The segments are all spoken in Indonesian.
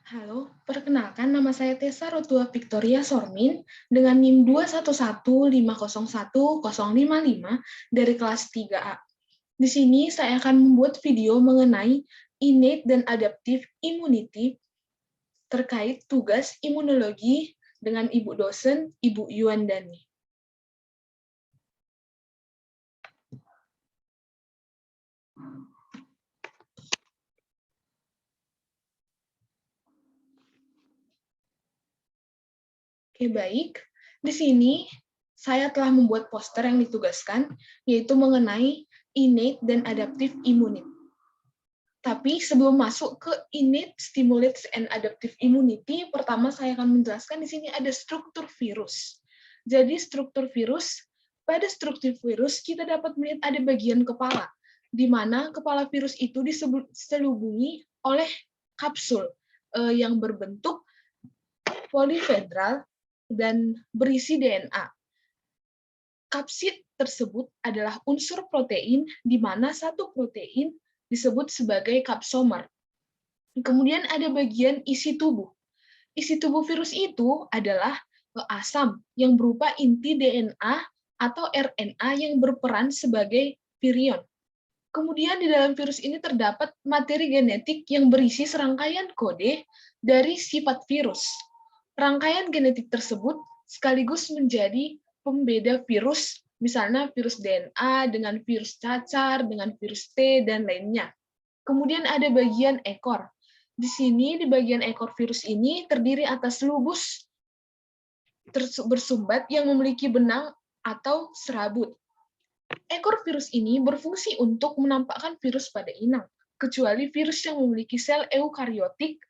Halo, perkenalkan nama saya Tessa Rotua Victoria Sormin dengan NIM 211501055 dari kelas 3A. Di sini saya akan membuat video mengenai innate dan adaptive immunity terkait tugas imunologi dengan Ibu dosen, Ibu Yuandani. Oke, baik. Di sini saya telah membuat poster yang ditugaskan, yaitu mengenai innate dan adaptive immunity. Tapi sebelum masuk ke innate, stimulates, and adaptive immunity, pertama saya akan menjelaskan di sini ada struktur virus. Jadi struktur virus, pada struktur virus kita dapat melihat ada bagian kepala, di mana kepala virus itu diselubungi oleh kapsul yang berbentuk polifedral dan berisi DNA. Kapsid tersebut adalah unsur protein, di mana satu protein disebut sebagai kapsomer. Kemudian ada bagian isi tubuh. Isi tubuh virus itu adalah asam yang berupa inti DNA atau RNA yang berperan sebagai virion. Kemudian di dalam virus ini terdapat materi genetik yang berisi serangkaian kode dari sifat virus. Rangkaian genetik tersebut sekaligus menjadi pembeda virus, misalnya virus DNA dengan virus cacar, dengan virus T, dan lainnya. Kemudian ada bagian ekor. Di sini, di bagian ekor virus ini terdiri atas lubus bersumbat yang memiliki benang atau serabut. Ekor virus ini berfungsi untuk menampakkan virus pada inang, kecuali virus yang memiliki sel eukariotik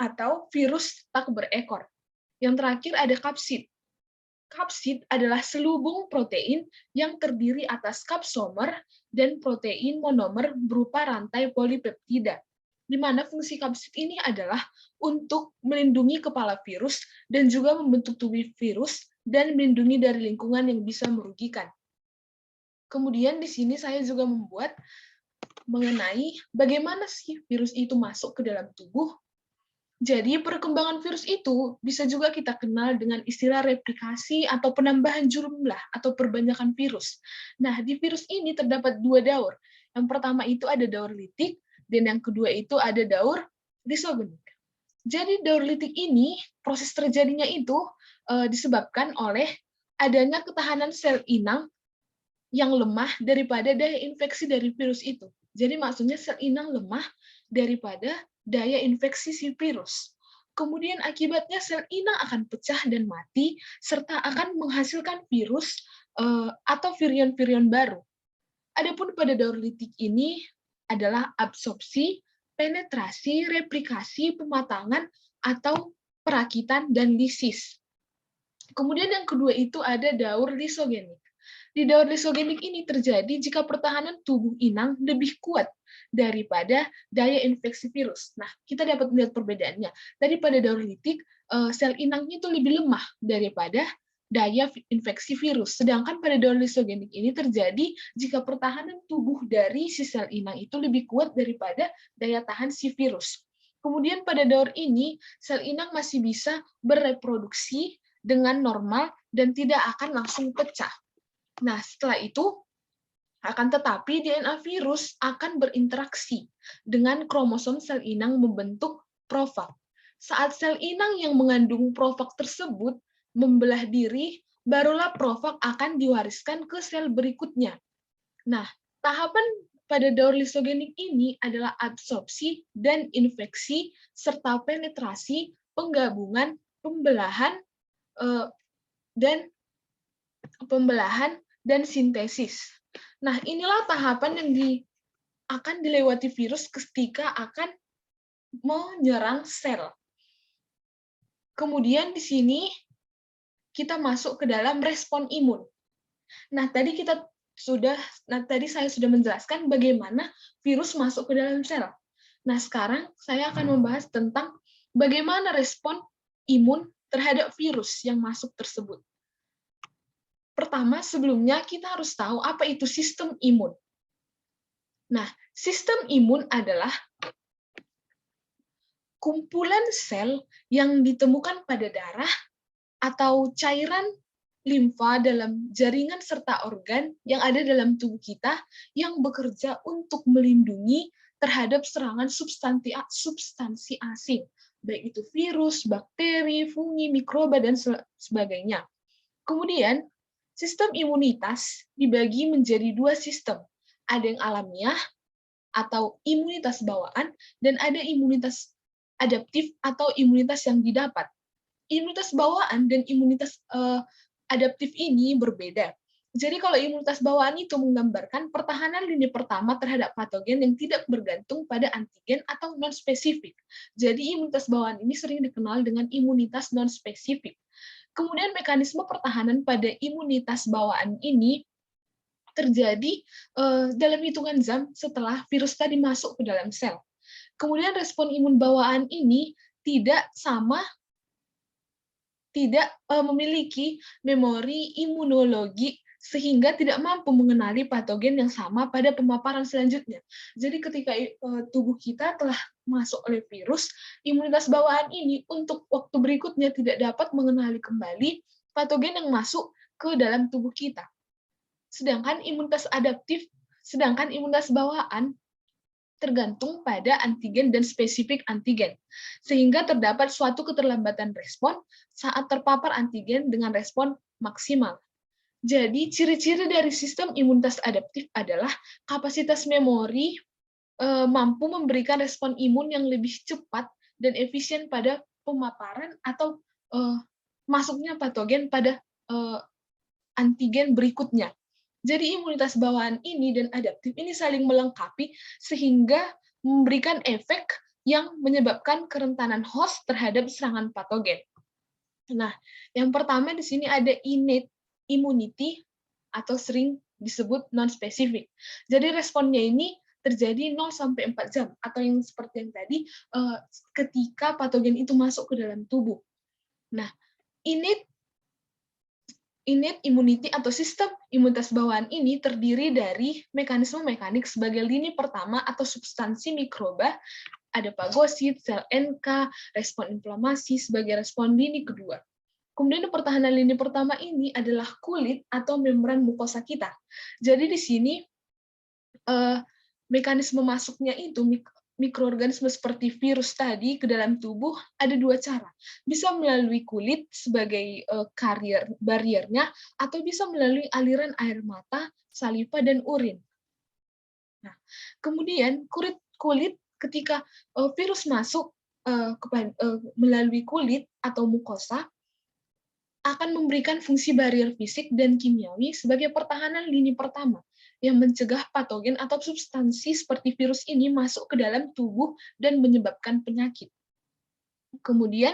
atau virus tak berekor. Yang terakhir ada kapsid. Kapsid adalah selubung protein yang terdiri atas kapsomer dan protein monomer berupa rantai polipeptida, di mana fungsi kapsid ini adalah untuk melindungi kepala virus dan juga membentuk tubuh virus dan melindungi dari lingkungan yang bisa merugikan. Kemudian di sini saya juga membuat mengenai bagaimana sih virus itu masuk ke dalam tubuh. Jadi perkembangan virus itu bisa juga kita kenal dengan istilah replikasi atau penambahan jumlah atau perbanyakan virus. Nah, di virus ini terdapat dua daur. Yang pertama itu ada daur litik, dan yang kedua itu ada daur lisogenik. Jadi daur litik ini, proses terjadinya itu disebabkan oleh adanya ketahanan sel inang yang lemah daripada daya infeksi dari virus itu. Jadi maksudnya sel inang lemah daripada daya infeksi si virus. Kemudian akibatnya sel inang akan pecah dan mati, serta akan menghasilkan virus atau virion-virion baru. Adapun pada daur litik ini adalah absorpsi, penetrasi, replikasi, pematangan, atau perakitan, dan lisis. Kemudian yang kedua itu ada daur lisogenik. Di daur lisogenik ini terjadi jika pertahanan tubuh inang lebih kuat daripada daya infeksi virus. Nah, kita dapat melihat perbedaannya. Daripada daur litik, sel inangnya itu lebih lemah daripada daya infeksi virus. Sedangkan pada daur lisogenik ini terjadi jika pertahanan tubuh dari si sel inang itu lebih kuat daripada daya tahan si virus. Kemudian pada daur ini, sel inang masih bisa bereproduksi dengan normal dan tidak akan langsung pecah. Nah, setelah itu, akan tetapi DNA virus akan berinteraksi dengan kromosom sel inang membentuk profag. Saat sel inang yang mengandung profag tersebut membelah diri, barulah profag akan diwariskan ke sel berikutnya. Nah, tahapan pada daur lisogenik ini adalah absorpsi dan infeksi, serta penetrasi, penggabungan, pembelahan, dan sintesis. Nah, inilah tahapan yang akan dilewati virus ketika akan menyerang sel. Kemudian di sini kita masuk ke dalam respon imun. Nah, tadi saya sudah menjelaskan bagaimana virus masuk ke dalam sel. Nah, sekarang saya akan membahas tentang bagaimana respon imun terhadap virus yang masuk tersebut. Pertama, sebelumnya kita harus tahu apa itu sistem imun. Nah, sistem imun adalah kumpulan sel yang ditemukan pada darah atau cairan limfa dalam jaringan serta organ yang ada dalam tubuh kita yang bekerja untuk melindungi terhadap serangan substansi asing, baik itu virus, bakteri, fungi, mikroba, dan sebagainya. Kemudian, sistem imunitas dibagi menjadi dua sistem. Ada yang alamiah atau imunitas bawaan, dan ada imunitas adaptif atau imunitas yang didapat. Imunitas bawaan dan imunitas adaptif ini berbeda. Jadi kalau imunitas bawaan itu menggambarkan pertahanan lini pertama terhadap patogen yang tidak bergantung pada antigen atau non-spesifik. Jadi imunitas bawaan ini sering dikenal dengan imunitas non-spesifik. Kemudian mekanisme pertahanan pada imunitas bawaan ini terjadi dalam hitungan jam setelah virus tadi masuk ke dalam sel. Kemudian respon imun bawaan ini tidak memiliki memori imunologi sehingga tidak mampu mengenali patogen yang sama pada pemaparan selanjutnya. Jadi ketika tubuh kita telah masuk oleh virus, imunitas bawaan ini untuk waktu berikutnya tidak dapat mengenali kembali patogen yang masuk ke dalam tubuh kita. Sedangkan imunitas bawaan tergantung pada antigen dan spesifik antigen, sehingga terdapat suatu keterlambatan respon saat terpapar antigen dengan respon maksimal. Jadi, ciri-ciri dari sistem imunitas adaptif adalah kapasitas memori mampu memberikan respon imun yang lebih cepat dan efisien pada pemaparan atau masuknya patogen pada antigen berikutnya. Jadi imunitas bawaan ini dan adaptif ini saling melengkapi sehingga memberikan efek yang menyebabkan kerentanan host terhadap serangan patogen. Nah, yang pertama di sini ada innate immunity atau sering disebut non-spesifik. Jadi responnya ini terjadi 0 sampai 4 jam atau yang seperti yang tadi ketika patogen itu masuk ke dalam tubuh. Nah, innate immunity atau sistem imunitas bawaan ini terdiri dari mekanisme mekanik sebagai lini pertama atau substansi mikroba, ada fagosit, sel NK, respon inflamasi sebagai respon lini kedua. Kemudian pertahanan lini pertama ini adalah kulit atau membran mukosa kita. Jadi di sini mekanisme masuknya itu mikroorganisme seperti virus tadi ke dalam tubuh ada dua cara. Bisa melalui kulit sebagai bariernya, atau bisa melalui aliran air mata, saliva, dan urin. Nah, kemudian kulit ketika virus masuk melalui kulit atau mukosa, akan memberikan fungsi barier fisik dan kimiawi sebagai pertahanan lini pertama yang mencegah patogen atau substansi seperti virus ini masuk ke dalam tubuh dan menyebabkan penyakit. Kemudian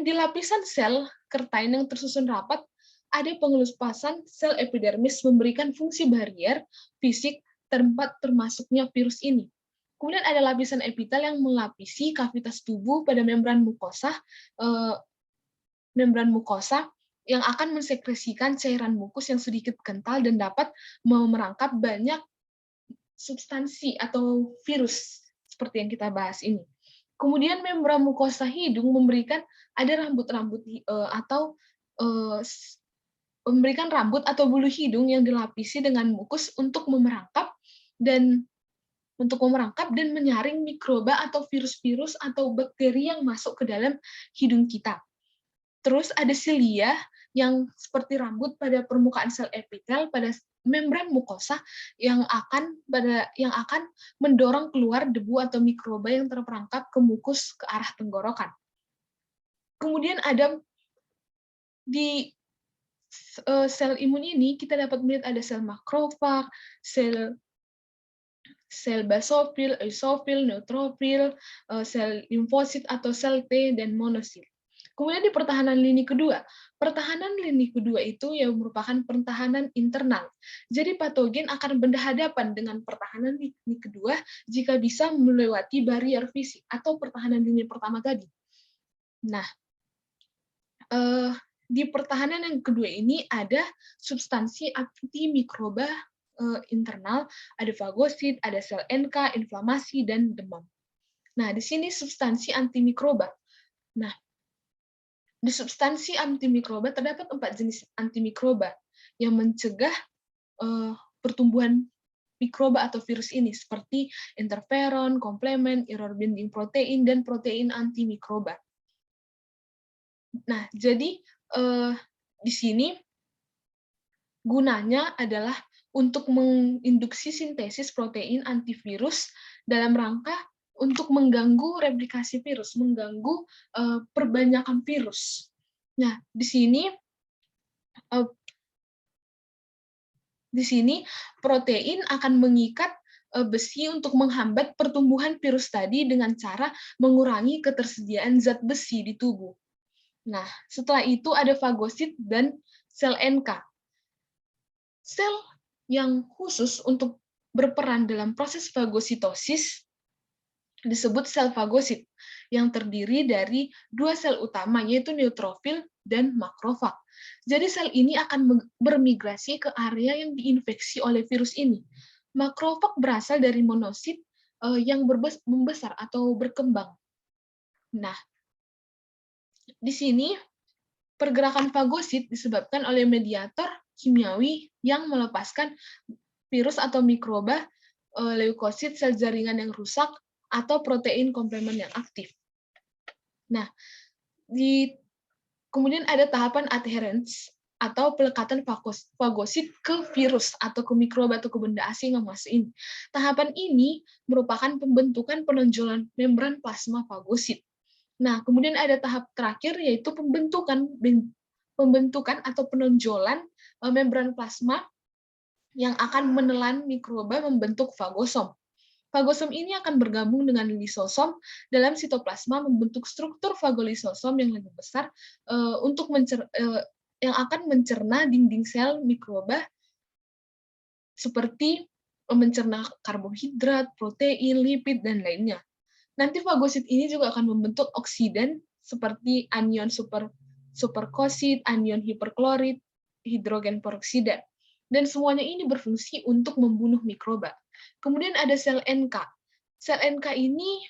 di lapisan sel kertain yang tersusun rapat ada pengelupasan sel epidermis memberikan fungsi barier fisik tempat termasuknya virus ini. Kemudian ada lapisan epitel yang melapisi kavitas tubuh pada membran mukosa yang akan mensekresikan cairan mukus yang sedikit kental dan dapat merangkap banyak substansi atau virus seperti yang kita bahas ini. Kemudian membran mukosa hidung memberikan ada rambut-rambut atau memberikan rambut atau bulu hidung yang dilapisi dengan mukus untuk merangkap dan menyaring mikroba atau virus-virus atau bakteri yang masuk ke dalam hidung kita. Terus ada silia yang seperti rambut pada permukaan sel epitel pada membran mukosa yang akan mendorong keluar debu atau mikroba yang terperangkap ke mukus ke arah tenggorokan. Kemudian ada di sel imun ini kita dapat melihat ada sel makrofag, sel basofil, eosofil, neutrofil, sel limfosit atau sel T, dan monosil. Kemudian di pertahanan lini kedua itu yang merupakan pertahanan internal. Jadi patogen akan berhadapan dengan pertahanan lini kedua jika bisa melewati barier fisik atau pertahanan lini pertama tadi. Nah, di pertahanan yang kedua ini ada substansi antimikroba internal, ada fagosit, ada sel NK, inflamasi, dan demam. Nah, di sini substansi antimikroba. Nah, di substansi antimikroba terdapat 4 jenis antimikroba yang mencegah pertumbuhan mikroba atau virus ini, seperti interferon, komplement, error binding protein, dan protein antimikroba. Nah, jadi di sini gunanya adalah untuk menginduksi sintesis protein antivirus dalam rangka untuk mengganggu replikasi virus, mengganggu perbanyakan virus. Nah, di sini protein akan mengikat besi untuk menghambat pertumbuhan virus tadi dengan cara mengurangi ketersediaan zat besi di tubuh. Nah, setelah itu ada fagosit dan sel NK. Sel yang khusus untuk berperan dalam proses fagositosis disebut sel fagosit, yang terdiri dari 2 sel utama, yaitu neutrofil dan makrofag. Jadi sel ini akan bermigrasi ke area yang diinfeksi oleh virus ini. Makrofag berasal dari monosit yang membesar atau berkembang. Nah, di sini pergerakan fagosit disebabkan oleh mediator kimiawi yang melepaskan virus atau mikroba, leukosit, sel jaringan yang rusak, atau protein komplement yang aktif. Nah, kemudian ada tahapan adherence atau pelekatan fagosit ke virus atau ke mikroba atau ke benda asing yang masuk ini. Tahapan ini merupakan pembentukan penonjolan membran plasma fagosit. Nah, kemudian ada tahap terakhir yaitu pembentukan atau penonjolan membran plasma yang akan menelan mikroba membentuk fagosom. Fagosom ini akan bergabung dengan lisosom dalam sitoplasma membentuk struktur fagolisosom yang lebih besar yang akan mencerna dinding sel mikroba seperti mencerna karbohidrat, protein, lipid, dan lainnya. Nanti fagosit ini juga akan membentuk oksidan seperti anion superkosit, anion hiperklorid, hidrogen peroksida. Dan semuanya ini berfungsi untuk membunuh mikroba. Kemudian ada sel NK. Sel NK ini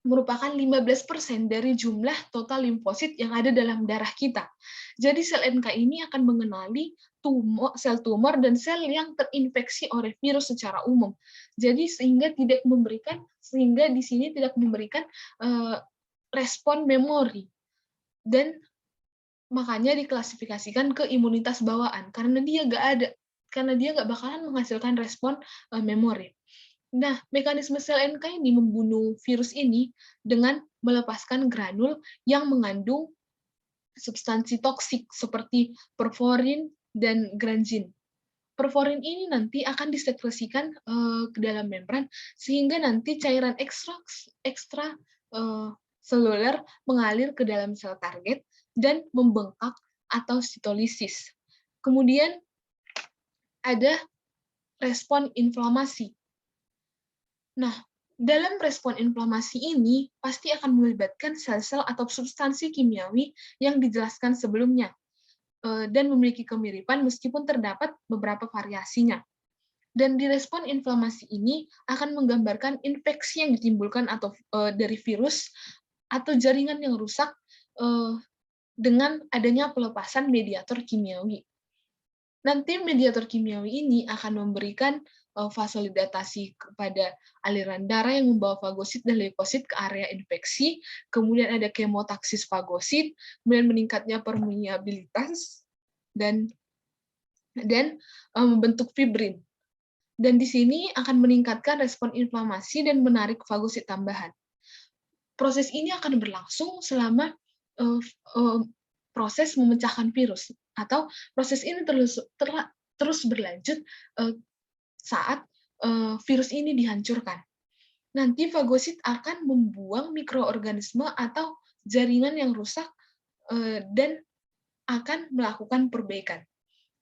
merupakan 15% dari jumlah total limfosit yang ada dalam darah kita. Jadi sel NK ini akan mengenali sel tumor dan sel yang terinfeksi oleh virus secara umum. Jadi sehingga di sini tidak memberikan respon memori. Dan makanya diklasifikasikan ke imunitas bawaan karena dia nggak bakalan menghasilkan respon memori. Nah, mekanisme sel NK ini membunuh virus ini dengan melepaskan granul yang mengandung substansi toksik seperti perforin dan granzin. Perforin ini nanti akan disekresikan ke dalam membran sehingga nanti cairan ekstra seluler mengalir ke dalam sel target dan membengkak atau sitolisis. Kemudian ada respon inflamasi. Nah, dalam respon inflamasi ini pasti akan melibatkan sel-sel atau substansi kimiawi yang dijelaskan sebelumnya dan memiliki kemiripan meskipun terdapat beberapa variasinya. Dan di respon inflamasi ini akan menggambarkan infeksi yang ditimbulkan atau dari virus atau jaringan yang rusak dengan adanya pelepasan mediator kimiawi. Nanti mediator kimiawi ini akan memberikan vasodilatasi kepada aliran darah yang membawa fagosit dan leukosit ke area infeksi, kemudian ada kemotaksis fagosit, kemudian meningkatnya permeabilitas dan membentuk fibrin. Dan di sini akan meningkatkan respon inflamasi dan menarik fagosit tambahan. Proses ini akan berlangsung selama proses memecahkan virus, atau proses ini terus berlanjut saat virus ini dihancurkan. Nanti fagosit akan membuang mikroorganisme atau jaringan yang rusak dan akan melakukan perbaikan.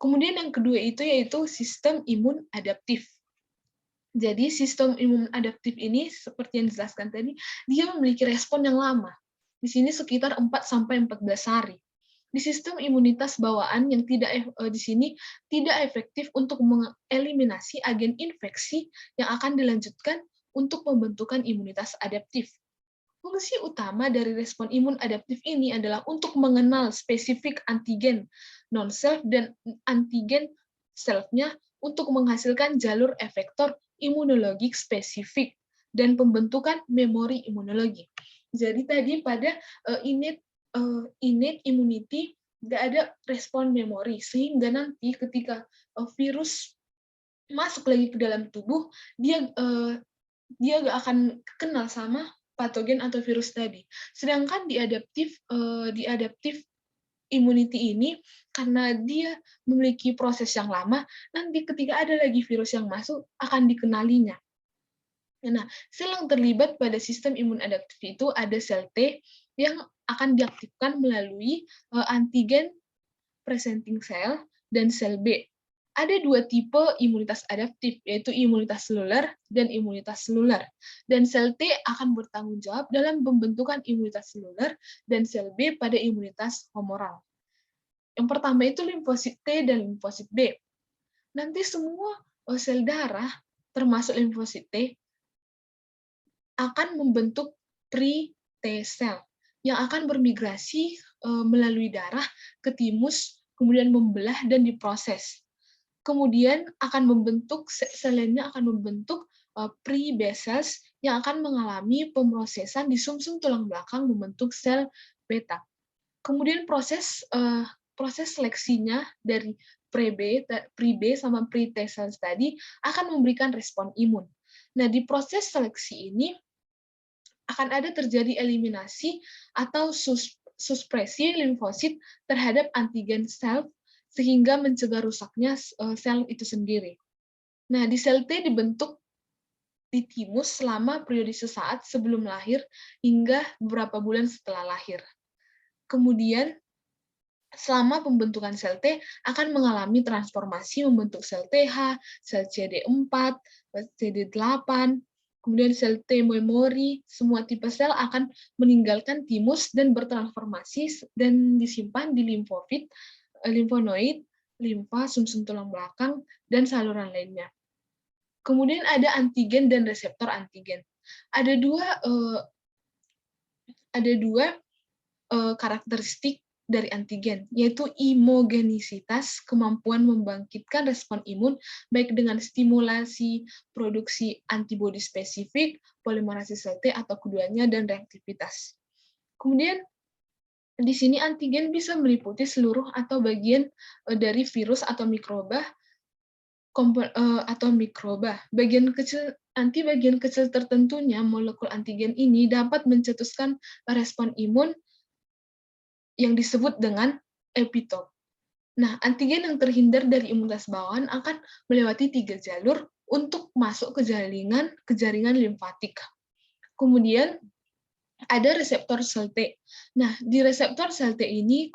Kemudian yang kedua itu yaitu sistem imun adaptif. Jadi sistem imun adaptif ini seperti yang dijelaskan tadi, dia memiliki respon yang lama. Di sini sekitar 4-14 hari. Di sistem imunitas bawaan yang di sini tidak efektif untuk mengeliminasi agen infeksi yang akan dilanjutkan untuk pembentukan imunitas adaptif. Fungsi utama dari respon imun adaptif ini adalah untuk mengenal spesifik antigen non-self dan antigen self-nya untuk menghasilkan jalur efektor imunologik spesifik dan pembentukan memori imunologi. Jadi tadi pada innate immunity nggak ada respon memori, sehingga nanti ketika virus masuk lagi ke dalam tubuh, dia nggak akan kenal sama patogen atau virus tadi. Sedangkan di adaptif immunity ini, karena dia memiliki proses yang lama, nanti ketika ada lagi virus yang masuk, akan dikenalinya. Nah, sel yang terlibat pada sistem imun adaptif itu ada sel T yang akan diaktifkan melalui antigen presenting cell dan sel B. Ada dua tipe imunitas adaptif, yaitu imunitas seluler dan imunitas seluler. Dan sel T akan bertanggung jawab dalam pembentukan imunitas seluler dan sel B pada imunitas humoral. Yang pertama itu limfosit T dan limfosit B. Nanti semua sel darah, termasuk limfosit T, akan membentuk pre-T cell yang akan bermigrasi melalui darah ke timus, kemudian membelah dan diproses. Kemudian akan membentuk sel lainnya akan membentuk pre-B cells yang akan mengalami pemrosesan di sumsum tulang belakang membentuk sel beta. Kemudian proses seleksinya dari pre-B sama pre-T cells tadi akan memberikan respon imun. Nah, di proses seleksi ini akan ada terjadi eliminasi atau supresi limfosit terhadap antigen sel sehingga mencegah rusaknya sel itu sendiri. Nah, di sel T dibentuk di timus selama periode sesaat sebelum lahir hingga beberapa bulan setelah lahir. Kemudian, selama pembentukan sel T akan mengalami transformasi membentuk sel TH, sel CD4, CD8, kemudian sel T memori, semua tipe sel akan meninggalkan timus dan bertransformasi dan disimpan di limfofit, limfonoid, limfa, sumsum tulang belakang, dan saluran lainnya. Kemudian ada antigen dan reseptor antigen. Ada dua karakteristik dari antigen, yaitu imogenisitas, kemampuan membangkitkan respon imun, baik dengan stimulasi produksi antibodi spesifik, polimerasi sel T, atau keduanya, dan reaktivitas. Kemudian, di sini antigen bisa meliputi seluruh atau bagian dari virus atau mikroba, bagian kecil tertentunya molekul antigen ini dapat mencetuskan respon imun yang disebut dengan epitop. Nah, antigen yang terhindar dari imunitas bawaan akan melewati 3 jalur untuk masuk ke jaringan limfatik. Kemudian ada reseptor sel T. Nah, di reseptor sel T ini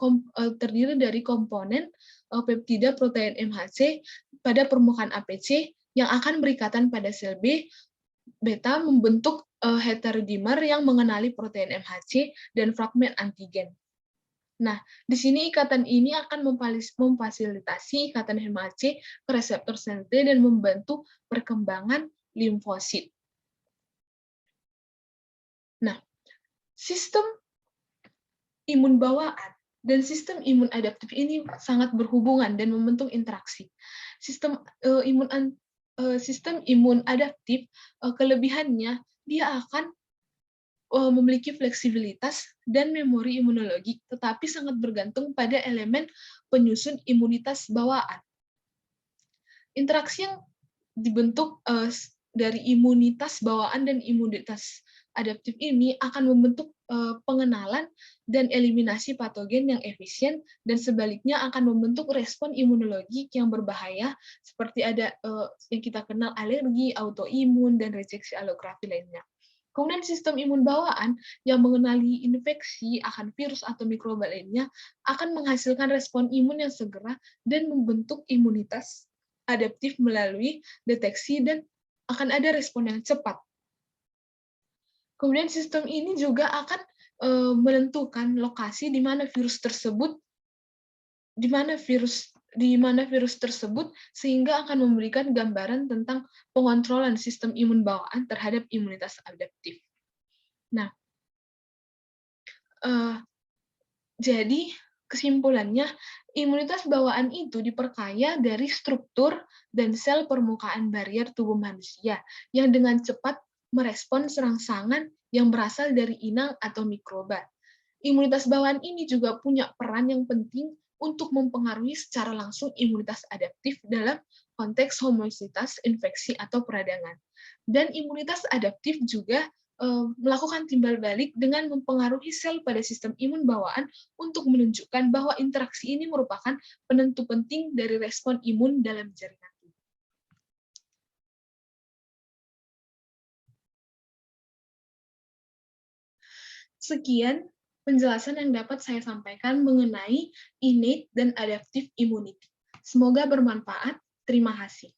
terdiri dari komponen peptida protein MHC pada permukaan APC yang akan berikatan pada sel B beta membentuk heterodimer yang mengenali protein MHC dan fragmen antigen. Nah, di sini ikatan ini akan memfasilitasi ikatan HMAC ke reseptor sel T dan membantu perkembangan limfosit. Nah, sistem imun bawaan dan sistem imun adaptif ini sangat berhubungan dan membentuk interaksi. Sistem imun adaptif, kelebihannya dia akan memiliki fleksibilitas dan memori imunologi, tetapi sangat bergantung pada elemen penyusun imunitas bawaan. Interaksi yang dibentuk dari imunitas bawaan dan imunitas adaptif ini akan membentuk pengenalan dan eliminasi patogen yang efisien, dan sebaliknya akan membentuk respon imunologi yang berbahaya, seperti ada yang kita kenal alergi, autoimun, dan rejeksi alografi lainnya. Kemudian sistem imun bawaan yang mengenali infeksi akan virus atau mikroba lainnya akan menghasilkan respon imun yang segera dan membentuk imunitas adaptif melalui deteksi dan akan ada respon yang cepat. Kemudian sistem ini juga akan menentukan lokasi di mana virus di mana virus tersebut sehingga akan memberikan gambaran tentang pengontrolan sistem imun bawaan terhadap imunitas adaptif. Nah, eh, jadi kesimpulannya, imunitas bawaan itu diperkaya dari struktur dan sel permukaan barrier tubuh manusia yang dengan cepat merespons serangsangan yang berasal dari inang atau mikroba. Imunitas bawaan ini juga punya peran yang penting untuk mempengaruhi secara langsung imunitas adaptif dalam konteks homeostatis infeksi atau peradangan. Dan imunitas adaptif juga melakukan timbal balik dengan mempengaruhi sel pada sistem imun bawaan untuk menunjukkan bahwa interaksi ini merupakan penentu penting dari respon imun dalam jaringan tubuh. Sekian penjelasan yang dapat saya sampaikan mengenai innate dan adaptive immunity. Semoga bermanfaat. Terima kasih.